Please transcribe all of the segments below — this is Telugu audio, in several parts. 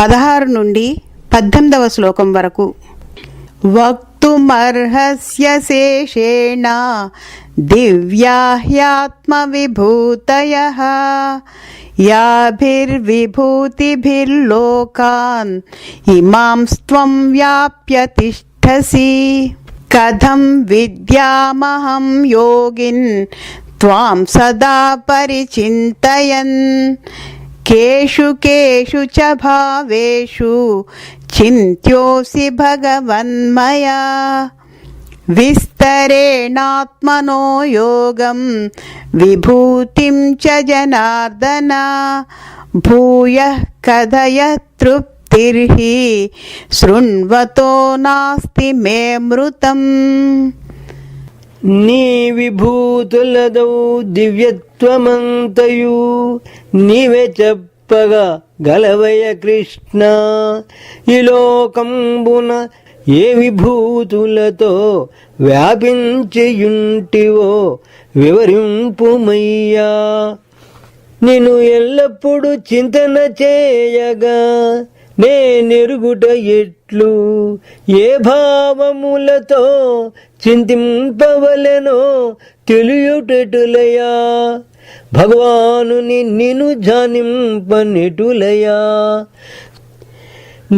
16 నుండి 18వ శ్లోకం వరకు. వక్తుమర్హస్య శేషేణ దివ్యా హ్యాత్మవిభూతయః యాభిర్విభూతిభిర్లోకాన్ ఇమాంస్త్వం వ్యాప్య తిష్టసి. కథం విద్యామహం యోగిన్ త్వాం సదా పరిచింతయన్ కేషు కేషు చ భావేషు చింత్యోసి భగవన్మయా. విస్తరేణాత్మనో యోగం విభూతిం చ జనార్దన భూయః కథయ తృప్తిర్హి శృణ్వతో నాస్తి మే మృతం. నీ విభూతులదౌ దివ్యత్వమంతయు నీవే చెప్పగా గలవయ కృష్ణ. ఈ లోకంబున ఏ విభూతులతో వ్యాపించియుంటివో వివరింపుమయ్యా. నిన్ను ఎల్లప్పుడూ చింతన చేయగా నేనెరుగుట ఎట్లు, ఏ భావములతో చింతింపవలెనో తెలియుటెటులయా. భగవానుని నిన్ను ధ్యానింపనెటులయా.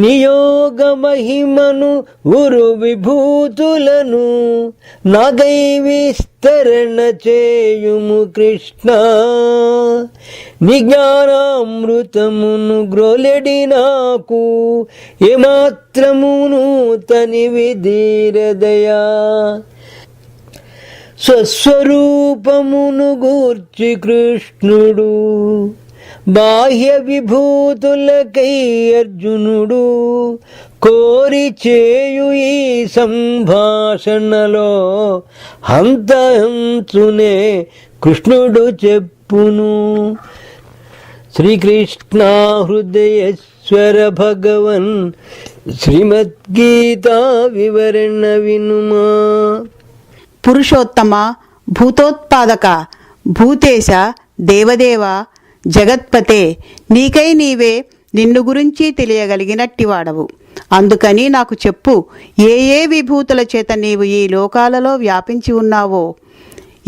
నియోగ మహిమను ఉరు విభూతులను నాకై విస్తరణ చేయుము కృష్ణ. నిజ్ఞానామృతమును గ్రోలెడి నాకు ఏమాత్రమును తనివి ధీరదయా. స్వస్వరూపమును గూర్చి కృష్ణుడు బాహ్య విభూతులకై అర్జునుడు కోరి చేయు ఈ సంభాషణలో హంతహంచునే కృష్ణుడు చెప్పును. శ్రీకృష్ణ హృదయేశ్వర భగవన్ శ్రీమద్గీతా వివరణ వినుమా. పురుషోత్తమ, భూతోత్పాదక, భూతేశ, దేవదేవ, జగత్పతే, నీకై నీవే నిన్ను గురించి తెలియగలిగినట్టివాడవు. అందుకని నాకు చెప్పు, ఏ ఏ విభూతుల చేత నీవు ఈ లోకాలలో వ్యాపించి ఉన్నావో.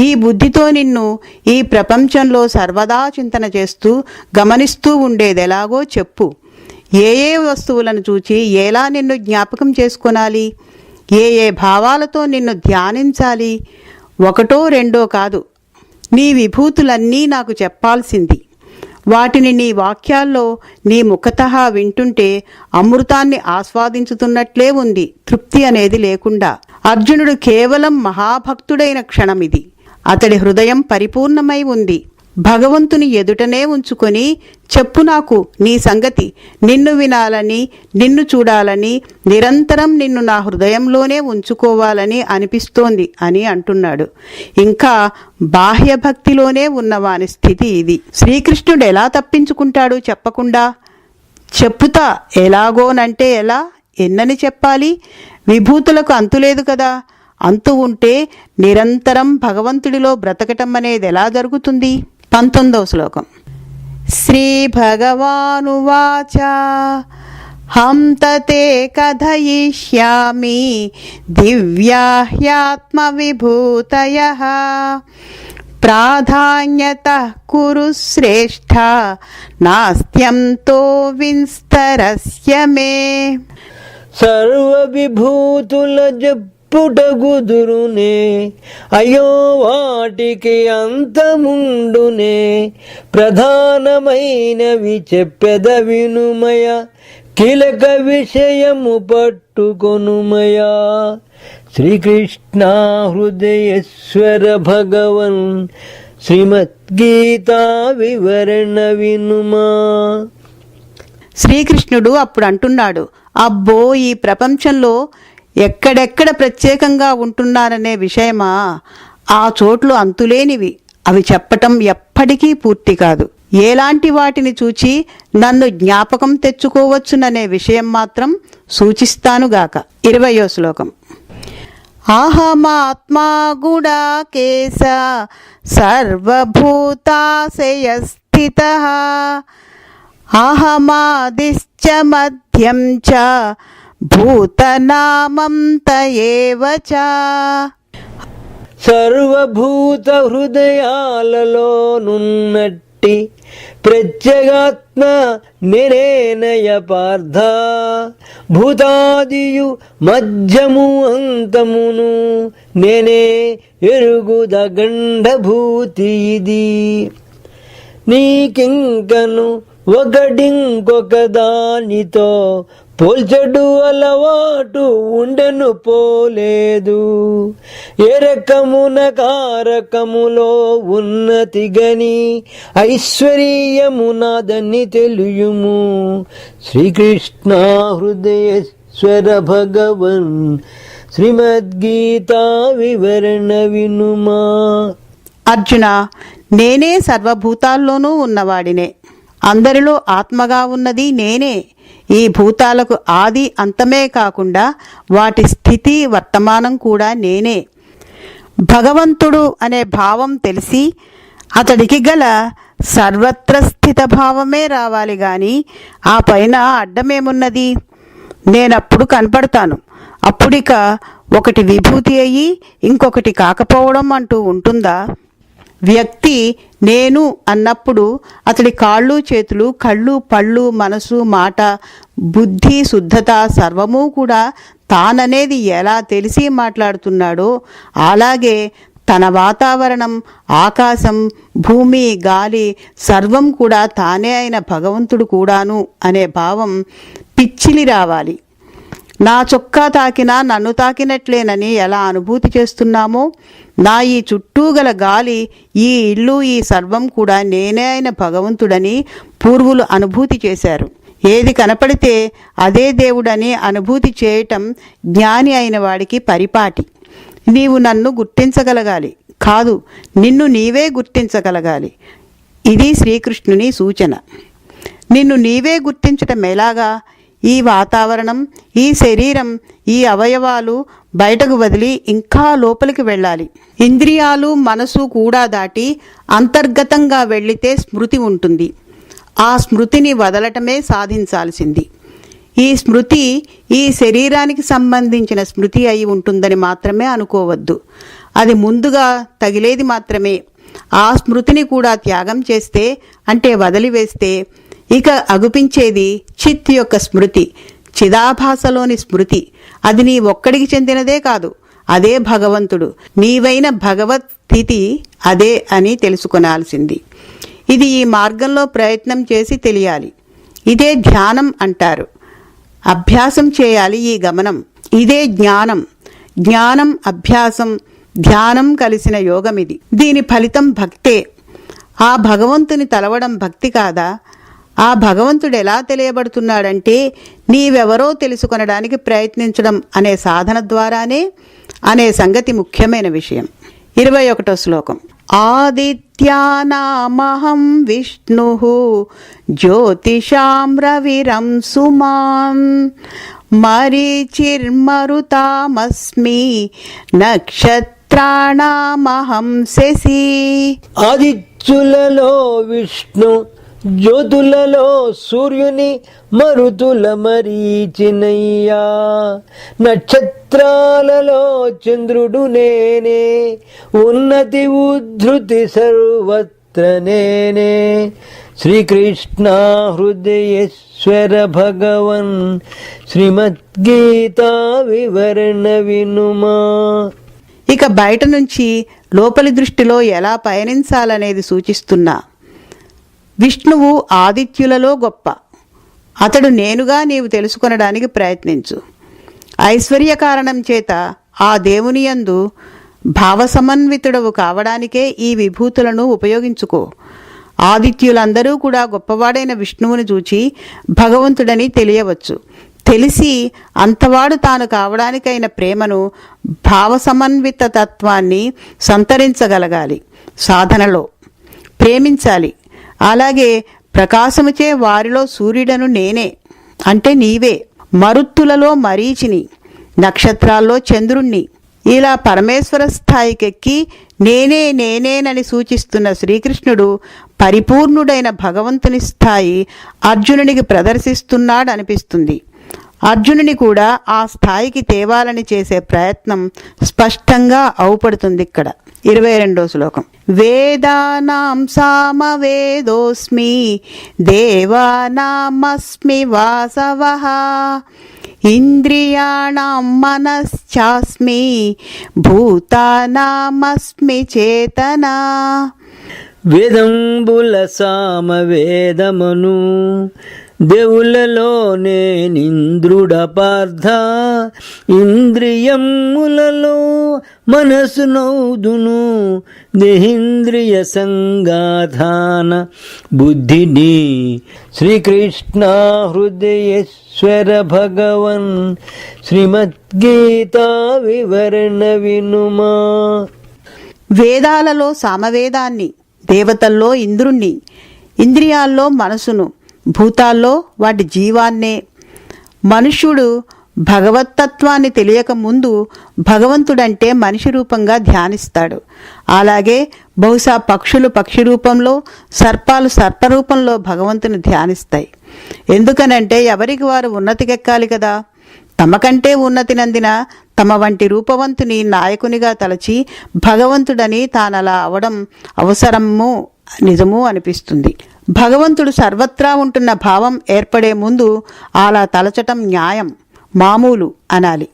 ఈ బుద్ధితో నిన్ను ఈ ప్రపంచంలో సర్వదా చింతన చేస్తూ గమనిస్తూ ఉండేదెలాగో చెప్పు. ఏ ఏ వస్తువులను చూచి ఎలా నిన్ను జ్ఞాపకం చేసుకొనాలి, ఏ ఏ భావాలతో నిన్ను ధ్యానించాలి. ఒకటో రెండో కాదు, నీ విభూతులన్నీ నాకు చెప్పాల్సింది. వాటిని నీ వాక్యాల్లో నీ ముఖతః వింటుంటే అమృతాన్ని ఆస్వాదించుతున్నట్లే ఉంది, తృప్తి అనేది లేకుండా. అర్జునుడు కేవలం మహాభక్తుడైన క్షణమిది. అతడి హృదయం పరిపూర్ణమై ఉంది. భగవంతుని ఎదుటనే ఉంచుకొని చెప్పు నాకు నీ సంగతి, నిన్ను వినాలని, నిన్ను చూడాలని, నిరంతరం నిన్ను నా హృదయంలోనే ఉంచుకోవాలని అనిపిస్తోంది అని అంటున్నాడు. ఇంకా బాహ్య భక్తిలోనే ఉన్నవాని స్థితి ఇది. శ్రీకృష్ణుడు ఎలా తప్పించుకుంటాడు చెప్పకుండా? చెప్పుతా ఎలాగోనంటే ఎలా, ఎన్నని చెప్పాలి? విభూతులకు అంతులేదు కదా. అంతు ఉంటే నిరంతరం భగవంతుడిలో బ్రతకటం అనేది ఎలా జరుగుతుంది? 19వ శ్లోకం. శ్రీ భగవానువాచ హం తే కథయిష్యామి దివ్యా హ్యాత్మ విభూతయః ప్రాధాన్యతః కురు శ్రేష్ఠ నాస్త్యంతో విస్తరస్య మే. సర్వ విభూతుల పుటగుదురునే అయ్యో వాటికి అంతముండునే. ప్రధానమైనవి చెప్పెద వినుమయ, కీలక విషయము పట్టుకొనుమయా. శ్రీకృష్ణ హృదయేశ్వర భగవన్ శ్రీమద్గీతా వివరణ వినుమా. శ్రీకృష్ణుడు అప్పుడు అంటున్నాడు, అబ్బో ఈ ప్రపంచంలో ఎక్కడెక్కడ ప్రత్యేకంగా ఉంటున్నారనే విషయమా, ఆ చోట్లు అంతులేనివి. అవి చెప్పటం ఎప్పటికీ పూర్తి కాదు. ఎలాంటి వాటిని చూచి నన్ను జ్ఞాపకం తెచ్చుకోవచ్చుననే విషయం మాత్రం సూచిస్తానుగాక. 20వ శ్లోకం. అహమాత్మా గుడాకేశ సర్వభూతాశయ స్థితః అహమాదిశ్చ మధ్యం చ భూతనామం తయేవ చ. సర్వభూత హృదయాలలోనున్నట్టి ప్రత్యేగాత్మ నేనేనయ పార్థ. భూతాదియు మధ్యము అంతమును నేనే ఎరుగుదగండభూతి ఇది. నీకింకను ఒకడింకొక దానితో పోల్చడు అలవాటు ఉండెను పోలేదు. ఏ రకమున కారకములో ఉన్నతి గని ఐశ్వర్యమునాదని తెలియుము. శ్రీకృష్ణ హృదయేశ్వర భగవన్ శ్రీమద్గీతా వివరణ వినుమా. అర్జున, నేనే సర్వభూతాల్లోనూ ఉన్నవాడినే. అందరిలో ఆత్మగా ఉన్నది నేనే. ఈ భూతాలకు ఆది అంతమే కాకుండా వాటి స్థితి వర్తమానం కూడా నేనే. భగవంతుడు అనే భావం తెలిసి అతడికి గల సర్వత్ర స్థిత భావమే రావాలి గాని ఆ పైన అడ్డమేమున్నది? నేనప్పుడు కనపడతాను. అప్పుడిక ఒకటి విభూతి అయ్యి ఇంకొకటి కాకపోవడం అంటూ ఉంటుందా? వ్యక్తి నేను అన్నప్పుడు అతడి కాళ్ళు చేతులు కళ్ళు పళ్ళు మనసు మాట బుద్ధి శుద్ధత సర్వము కూడా తాననేది ఎలా తెలిసి మాట్లాడుతున్నాడో అలాగే తన వాతావరణం ఆకాశం భూమి గాలి సర్వం కూడా తానే అయిన భగవంతుడు కూడాను అనే భావం పిచ్చిలి రావాలి. నా చొక్కా తాకినా నన్ను తాకినట్లేనని ఎలా అనుభూతి చేస్తున్నామో నా ఈ చుట్టూ గల గాలి ఈ ఇల్లు ఈ సర్వం కూడా నేనే అయిన భగవంతుడని పూర్వులు అనుభూతి చేశారు. ఏది కనపడితే అదే దేవుడని అనుభూతి చేయటం జ్ఞాని అయిన వాడికి పరిపాటి. నీవు నన్ను గుర్తించగలగాలి, కాదు నిన్ను నీవే గుర్తించగలగాలి. ఇది శ్రీకృష్ణుని సూచన. నిన్ను నీవే గుర్తించటం ఎలాగా? ఈ వాతావరణం ఈ శరీరం ఈ అవయవాలు బయటకు వదిలి ఇంకా లోపలికి వెళ్ళాలి. ఇంద్రియాలు మనసు కూడా దాటి అంతర్గతంగా వెళ్ళితే స్మృతి ఉంటుంది. ఆ స్మృతిని వదలటమే సాధించాల్సింది. ఈ స్మృతి ఈ శరీరానికి సంబంధించిన స్మృతి అయి ఉంటుందని మాత్రమే అనుకోవద్దు. అది ముందుగా తగిలేది మాత్రమే. ఆ స్మృతిని కూడా త్యాగం చేస్తే అంటే వదిలివేస్తే ఇక అగుపించేది చిత్ యొక్క స్మృతి, చిదాభాసలోని స్మృతి. అది నీ ఒక్కడికి చెందినదే కాదు, అదే భగవంతుడు. నీవైన భగవత్ స్థితి అదే అని తెలుసుకొనాల్సింది. ఇది ఈ మార్గంలో ప్రయత్నం చేసి తెలియాలి. ఇదే ధ్యానం అంటారు. అభ్యాసం చేయాలి ఈ గమనం. ఇదే జ్ఞానం. జ్ఞానం అభ్యాసం ధ్యానం కలిసిన యోగం ఇది. దీని ఫలితం భక్తే. ఆ భగవంతుని తలవడం భక్తి కాదా? ఆ భగవంతుడు ఎలా తెలియబడుతున్నాడంటే నీవెవరో తెలుసుకొనడానికి ప్రయత్నించడం అనే సాధన ద్వారానే అనే సంగతి ముఖ్యమైన విషయం. 21వ శ్లోకం. ఆదిత్యానామహం విష్ణు జ్యోతిషాం రవిరం సుమాన్ మరీచిర్మరుతామస్మి నక్షత్రాణామహం శశి. ఆదిత్యులలో విష్ణు జ్యోతులలో సూర్యుని మరుతుల మరీచినయ్యా. నక్షత్రాలలో చంద్రుడు నేనే ఉన్నతి ఉద్ధృతి సర్వత్ర నేనే. శ్రీకృష్ణ హృదయేశ్వర భగవన్ శ్రీమద్గీతా వివరణ వినుమా. ఇక బయట నుంచి లోపలి దృష్టిలో ఎలా పయనించాలనేది సూచిస్తున్నా. విష్ణువు ఆదిత్యులలో గొప్ప. అతడు నేనుగా నీవు తెలుసుకొనడానికి ప్రయత్నించు. ఐశ్వర్య కారణం చేత ఆ దేవుని యందు భావసమన్వితుడవు కావడానికే ఈ విభూతులను ఉపయోగించుకో. ఆదిత్యులందరూ కూడా గొప్పవాడైన విష్ణువుని చూచి భగవంతుడని తెలియవచ్చు. తెలిసి అంతవాడు తాను కావడానికైన ప్రేమను భావసమన్విత తత్వాన్ని సంతరించగలగాలి. సాధనలో ప్రేమించాలి. అలాగే ప్రకాశముచే వారిలో సూర్యుడను నేనే అంటే నీవే. మరుత్తులలో మరీచిని, నక్షత్రాల్లో చంద్రుణ్ణి. ఇలా పరమేశ్వర స్థాయికెక్కి నేనే నేనేనని సూచిస్తున్న శ్రీకృష్ణుడు పరిపూర్ణుడైన భగవంతుని స్థాయి అర్జునునికి ప్రదర్శిస్తున్నాడు అనిపిస్తుంది. అర్జునుని కూడా ఆ స్థాయికి తేవాలని చేసే ప్రయత్నం స్పష్టంగా అవుపడుతుంది ఇక్కడ. 22వ శ్లోకం. వేదానాం సామవేదోస్మి దేవానామస్మి వాసవః ఇంద్రియాణం మనశ్చాస్మి భూతానామస్మి చేతనా. వేదంబుల సామవేదమను దేవులలో నేనింద్రుడ పార్థ ఇంద్రియములలో మనసునౌదును దేహింద్రియ సంగాధాన బుద్ధిని. శ్రీకృష్ణ హృదయేశ్వర భగవన్ శ్రీమద్గీతా వివరణ వినుమా. వేదాలలో సామవేదాన్ని, దేవతల్లో ఇంద్రుణ్ణి, ఇంద్రియాల్లో మనసును, భూతాల్లో వాటి జీవాన్నే. మనుష్యుడు భగవత్తత్వాన్ని తెలియక ముందు భగవంతుడంటే మనిషి రూపంగా ధ్యానిస్తాడు. అలాగే బహుశా పక్షులు పక్షి రూపంలో, సర్పాలు సర్పరూపంలో భగవంతుని ధ్యానిస్తాయి. ఎందుకనంటే ఎవరికి వారు ఉన్నతికెక్కాలి కదా. తమకంటే ఉన్నతినందిన తమ వంటి రూపవంతుని నాయకునిగా తలచి భగవంతుడని తానలా అవడం అవసరము, నిజము అనిపిస్తుంది. భగవంతుడు సర్వత్రా ఉంటున్న భావం ఏర్పడే ముందు అలా తలచటం న్యాయం, మామూలు అనాలి.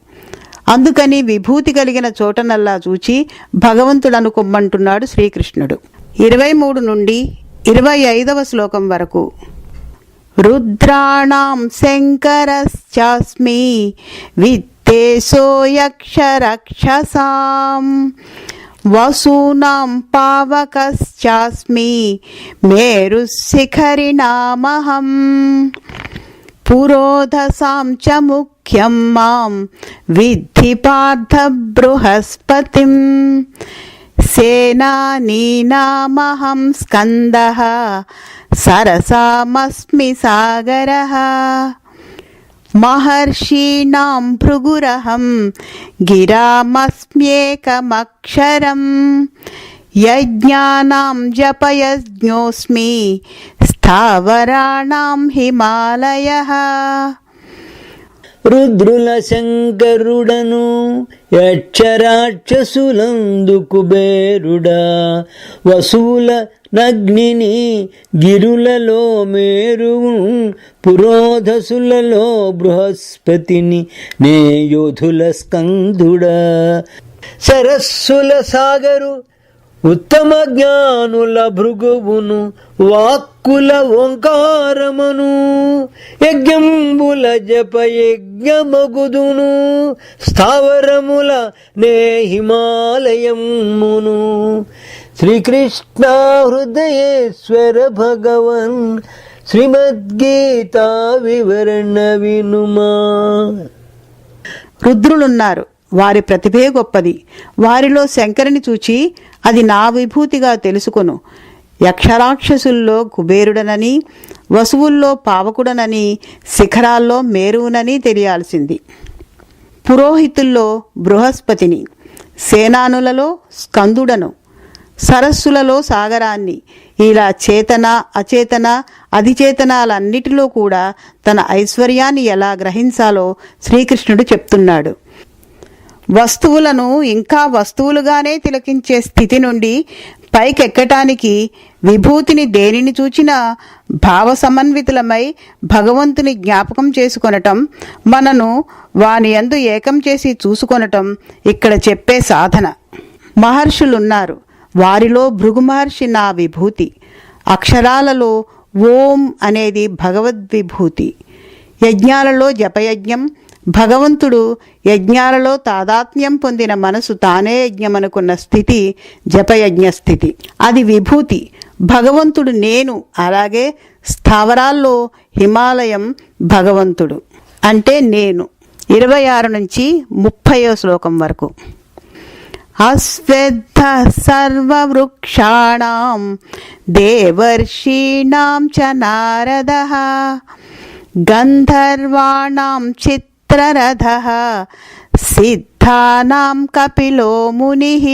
అందుకని విభూతి కలిగిన చోటనల్లా చూచి భగవంతుడు అనుకొమ్మంటున్నాడు శ్రీకృష్ణుడు. 23 నుండి 25వ శ్లోకం వరకు. రుద్రాణం శంకరశ్చాస్మి విత్తేశో యక్షరక్షసాం వసూనాం పావకశ్చాస్మి మేరుశిఖరిణామహం పురోధసాం చ ముఖ్యం మాం విద్ధి పార్థ బృహస్పతిం సేనానీనామహం స్కందః సరసామస్మి సాగరః మహర్షీణాం భృగురహం గిరామస్మ్యేకమక్షరం యజ్ఞానాం జపయజ్ఞోస్మి స్థావరాణాం హిమాలయః. రుద్రుల శంకరుడను యక్షరాక్షసులందు కుబేరుడా వసూల నగ్నిని గిరులలో మేరువు పురోధసులలో బృహస్పతిని నే యోధుల స్కందుడా సరస్సుల సాగరు ఉత్తమ జ్ఞానుల భృగువును వాక్కుల ఓంకారమును యజ్ఞంబుల జప యజ్ఞమగుదును స్థావరముల నే హిమాలయమును. శ్రీకృష్ణ హృదయేశ్వర భగవన్ శ్రీమద్గీతా వివరణ వినుమా. రుద్రులున్నారు, వారి ప్రతిభే గొప్పది. వారిలో శంకరుని చూచి అది నా విభూతిగా తెలుసుకొను. యక్షరాక్షసుల్లో కుబేరుడనని, వసువుల్లో పావకుడనని, శిఖరాల్లో మేరువునని తెలియాల్సింది. పురోహితుల్లో బృహస్పతిని, సేనానులలో స్కందుడను, సరస్సులలో సాగరాన్ని. ఇలా చేతన అచేతన అధిచేతనాలన్నిటిలో కూడా తన ఐశ్వర్యాన్ని ఎలా గ్రహించాలో శ్రీకృష్ణుడు చెప్తున్నాడు. వస్తువులను ఇంకా వస్తువులుగానే తిలకించే స్థితి నుండి పైకెక్కటానికి విభూతిని దేనిని చూచినా భావ సమన్వితులమై భగవంతుని జ్ఞాపకం చేసుకొనటం, మనను వాని యందు ఏకం చేసి చూసుకొనటం ఇక్కడ చెప్పే సాధన. మహర్షులున్నారు, వారిలో భృగు మహర్షి నా విభూతి. అక్షరాలలో ఓం అనేది భగవద్విభూతి. యజ్ఞాలలో జపయజ్ఞం, భగవంతుడు యజ్ఞాలలో తాదాత్మ్యం పొందిన మనసు తానే యజ్ఞమనుకున్న స్థితి జపయజ్ఞ స్థితి. అది విభూతి. భగవంతుడు నేను. అలాగే స్థావరాల్లో హిమాలయం భగవంతుడు అంటే నేను. 26 నుంచి 30వ శ్లోకం వరకు. అశ్వత్థ సర్వవృక్షాణాం దేవర్షీణాం చ నారదః గంధర్వాణాం చిత్రరథః సిద్ధానాం కపిలో మునిః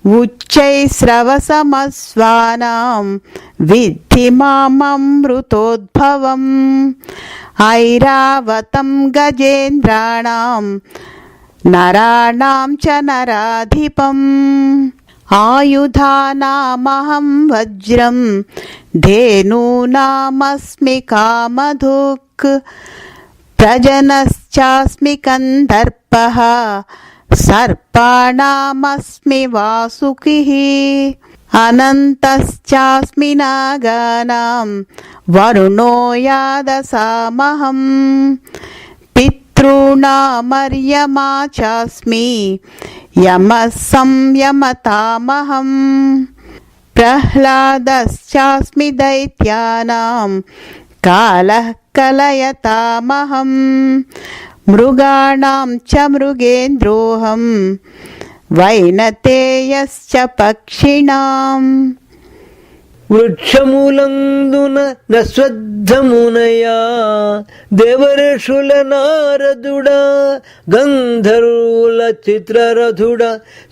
ఉచ్చైస్రవసమస్వానాం విద్ధి మామృతోద్భవం ఐరావతం గజేంద్రాణం నరాణాం చ నరాధిపం ఆయుధానామహం వజ్రం ధేనూనామస్మి కామధుక్ ప్రజనశ్చాస్మి కందర్పః సర్పాణామస్మి వాసుకిః అనంతశ్చాస్మి నాగానాం వరుణో యాదసామహం పితॄణామర్యమా చాస్మి యమः సంయమతామహం ప్రహ్లాదశ్చాస్మి దైత్యానాం కాలః కలయతామహం మృగాణాం చ మృగేంద్రోహం వైనతేయశ్చ పక్షిణాం వృక్షములందున నశ్వద్ధమునయా దేవర్షుల నారదుడా గంధర్వుల చిత్రరథుడ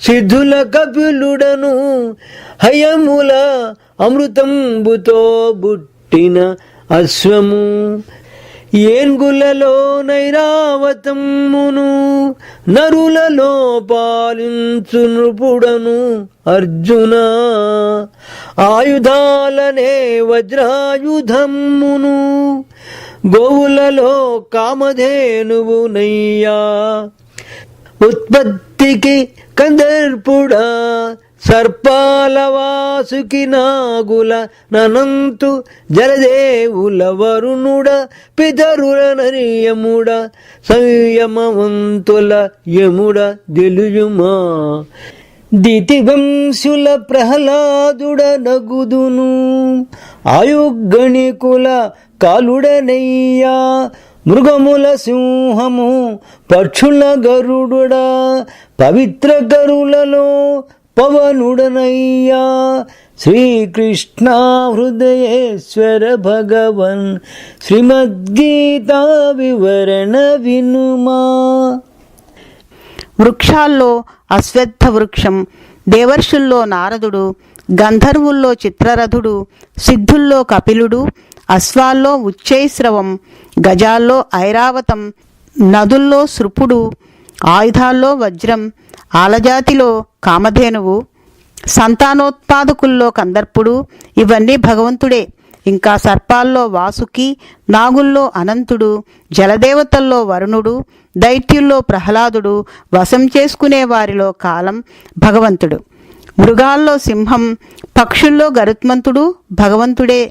సిద్ధుల కపిలుడను హయముల అమృతంబుతో బుట్టిన అశ్వము ఏన్గులలో నైరావతమును నరులలో పాలించు నృపుడను అర్జున ఆయుధాలనే వజ్రాయుధమును గోవులలో కామధేనువు నయ్యా ఉత్పత్తికి కందర్పుడా సర్పాల వాసుకి నాగుల ననంతు జలదేవుల వరుణుడ పితరుల నరియముడ సంయమవంతుల యముడ దిలుయుమా దితివంశుల ప్రహ్లాదుడ నగుదును ఆయుగణికుల కాలుడనయ్యా మృగముల సింహము పక్షుల గరుడుడా పవిత్ర గరులలో పవనుడనయ్యా శ్రీకృష్ణ హృదయేశ్వర భగవన్ శ్రీమద్గీతా వివరణ వినుమా. వృక్షాల్లో అశ్వత్థ వృక్షం, దేవర్షుల్లో నారదుడు, గంధర్వుల్లో చిత్రరథుడు, సిద్ధుల్లో కపిలుడు, అశ్వాల్లో ఉచ్చైశ్రవం, గజాల్లో ఐరావతం, నదుల్లో సృపుడు, ఆయుధాల్లో వజ్రం, ఆలజాతిలో కామధేనువు, సంతానోత్పాదకుల్లో కందర్పుడు, ఇవన్నీ భగవంతుడే. ఇంకా సర్పాల్లో వాసుకి, నాగుల్లో అనంతుడు, జలదేవతల్లో వరుణుడు, దైత్యుల్లో ప్రహ్లాదుడు, వశం చేసుకునే వారిలో కాలం భగవంతుడు, మృగాల్లో సింహం, పక్షుల్లో గరుత్మంతుడు భగవంతుడే.